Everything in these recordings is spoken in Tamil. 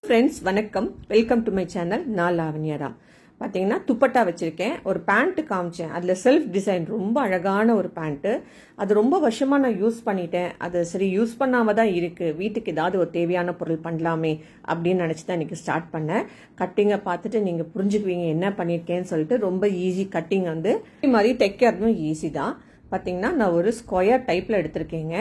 Friends, வணக்கம். Welcome to my channel. நான் லாவண்யா ராம். பார்த்தீங்கன்னா துப்பட்டா வச்சிருக்கேன். ஒரு பேண்ட் காமிச்சேன். அதில் செல்ஃப் டிசைன் ரொம்ப அழகான ஒரு பேண்ட்டு. அது ரொம்ப வருஷமாக நான் யூஸ் பண்ணிட்டேன். அது சரி யூஸ் பண்ணாமல் தான் இருக்குது. வீட்டுக்கு ஏதாவது ஒரு தேவையான பொருள் பண்ணலாமே அப்படின்னு நினச்சி தான் இன்றைக்கி ஸ்டார்ட் பண்ணேன். கட்டிங்கை பார்த்துட்டு நீங்கள் புரிஞ்சுக்குவீங்க என்ன பண்ணியிருக்கேன்னு சொல்லிட்டு. ரொம்ப ஈஸி கட்டிங் வந்து இதே மாதிரி தைக்கிறதும் ஈஸி தான். பார்த்தீங்கன்னா நான் ஒரு ஸ்கொயர் டைப்பில் எடுத்திருக்கேங்க.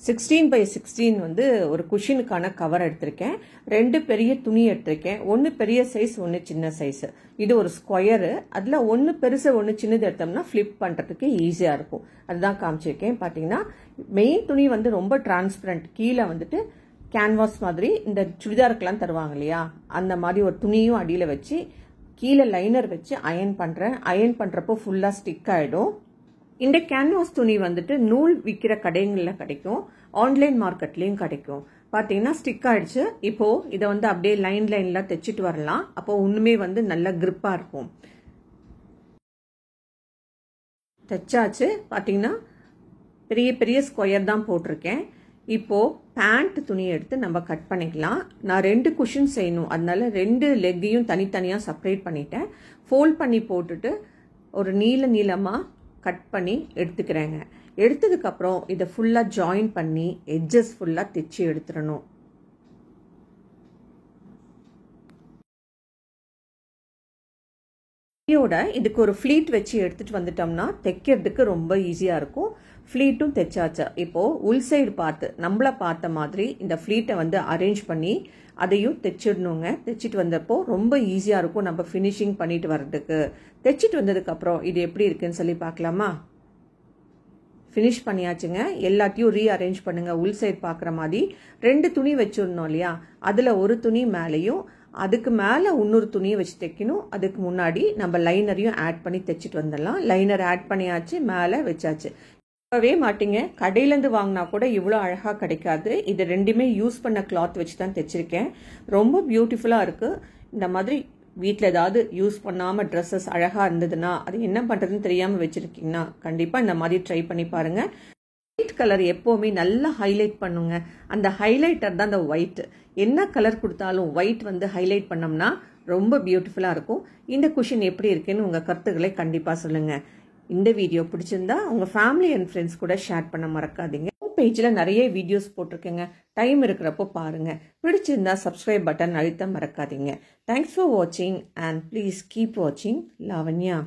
16x16 வந்து ஒரு குஷினுக்கான கவர் எடுத்திருக்கேன். 2 பெரிய துணி எடுத்திருக்கேன். ஒன்று பெரிய சைஸ், ஒன்று சின்ன சைஸ். இது ஒரு ஸ்கொயரு. அதில் ஒன்று பெருசு ஒன்று சின்னது எடுத்தோம்னா ஃப்ளிப் பண்ணுறதுக்கு ஈஸியாக இருக்கும். அதுதான் காமிச்சிருக்கேன். பார்த்தீங்கன்னா மெயின் துணி வந்து ரொம்ப டிரான்ஸ்பரண்ட். கீழே வந்துட்டு கேன்வாஸ் மாதிரி இந்த சுடிதாருக்கெல்லாம் தருவாங்க இல்லையா, அந்த மாதிரி ஒரு துணியும் அடியில் வச்சு கீழே லைனர் வச்சு அயன் பண்ணுறேன். அயன் பண்ணுறப்போ ஃபுல்லாக ஸ்டிக் ஆகிடும். இந்த கேன்வாஸ் துணி வந்துட்டு நூல் விற்கிற கடைகளில் கிடைக்கும், ஆன்லைன் மார்க்கெட்லேயும் கிடைக்கும். பார்த்தீங்கன்னா ஸ்டிக் ஆயிடுச்சு. இப்போ இதை வந்து அப்படியே லைன்ல தைச்சிட்டு வரலாம். அப்போ ஒன்றுமே வந்து நல்ல கிரிப்பாக இருக்கும். தைச்சாச்சு. பார்த்தீங்கன்னா பெரிய பெரிய ஸ்கொயர் தான் போட்டிருக்கேன். இப்போ பேண்ட் துணியை எடுத்து நம்ம கட் பண்ணிக்கலாம். நான் 2 குஷன் செய்யணும், அதனால 2 லெக்கையும் தனித்தனியாக செப்பரேட் பண்ணிட்டேன். ஃபோல்ட் பண்ணி போட்டுட்டு ஒரு நீளமாக கட் பண்ணி எடுத்துக்கிறேங்க. எடுத்ததுக்கப்புறம் இதை ஃபுல்லாக ஜாயின் பண்ணி எட்ஜஸ் ஃபுல்லாக தைச்சி எடுத்துடணும். இதுக்கு ஒரு ஃப்ளீட் வச்சு எடுத்துட்டு வந்துட்டோம்னா தைக்கிறதுக்கு ரொம்ப ஈஸியாக இருக்கும். ஃப்ளீட்டும் தைச்சாச்சா. இப்போ உள் சைடு பார்த்து நம்மளை பார்த்த மாதிரி இந்த ஃப்ளீட்டை வந்து அரேஞ்ச் பண்ணி அதையும் தைச்சிடணுங்க. தைச்சிட்டு வந்தப்போ ரொம்ப ஈஸியாக இருக்கும் நம்ம ஃபினிஷிங் பண்ணிட்டு வர்றதுக்கு. தைச்சிட்டு வந்ததுக்கப்புறம் இது எப்படி இருக்குன்னு சொல்லி பார்க்கலாமா? ஃபினிஷ் பண்ணியாச்சுங்க. எல்லாத்தையும் ரீஅரேஞ்ச் பண்ணுங்க. உள் சைடு பார்க்குற மாதிரி 2 துணி வச்சிடணும் இல்லையா, அதில் ஒரு துணி மேலேயும் அதுக்கு மேலே இன்னொரு துணியை வச்சு தைக்கணும். அதுக்கு முன்னாடி நம்ம லைனரையும் ஆட் பண்ணி தைச்சிட்டு வந்துடலாம். லைனர் ஆட் பண்ணியாச்சு, மேலே வச்சாச்சு. நம்பவே மாட்டீங்க, கடையிலேருந்து வாங்கினா கூட இவ்வளோ அழகாக கிடைக்காது. இது ரெண்டுமே யூஸ் பண்ண கிளாத் வச்சு தான் தைச்சிருக்கேன். ரொம்ப பியூட்டிஃபுல்லாக இருக்குது. இந்த மாதிரி வீட்டில் ஏதாவது யூஸ் பண்ணாமல் ட்ரெஸ்ஸஸ் அழகாக இருந்ததுன்னா அது என்ன பண்ணுறதுன்னு தெரியாமல் வச்சுருக்கீங்கன்னா கண்டிப்பாக இந்த மாதிரி ட்ரை பண்ணி பாருங்கள். ஒயிட் கலர் எப்போவுமே நல்லா ஹைலைட் பண்ணுங்க. அந்த ஹைலைட்டர் தான் அந்த ஒயிட். என்ன கலர் கொடுத்தாலும் ஒயிட் வந்து ஹைலைட் பண்ணோம்னா ரொம்ப பியூட்டிஃபுல்லாக இருக்கும். இந்த குஷன் எப்படி இருக்குன்னு உங்கள் கருத்துக்களை கண்டிப்பாக சொல்லுங்கள். இந்த வீடியோ பிடிச்சிருந்தா உங்கள் ஃபேமிலி அண்ட் ஃப்ரெண்ட்ஸ் கூட ஷேர் பண்ண மறக்காதீங்க. பேஜில் நிறைய வீடியோஸ் போட்டிருக்கேங்க. டைம் இருக்கிறப்போ பாருங்கள். பிடிச்சிருந்தா சப்ஸ்கிரைப் பட்டன் அழுத்த மறக்காதீங்க. தேங்க்ஸ் ஃபார் வாட்சிங் அண்ட் ப்ளீஸ் கீப் வாட்சிங் லாவண்யா.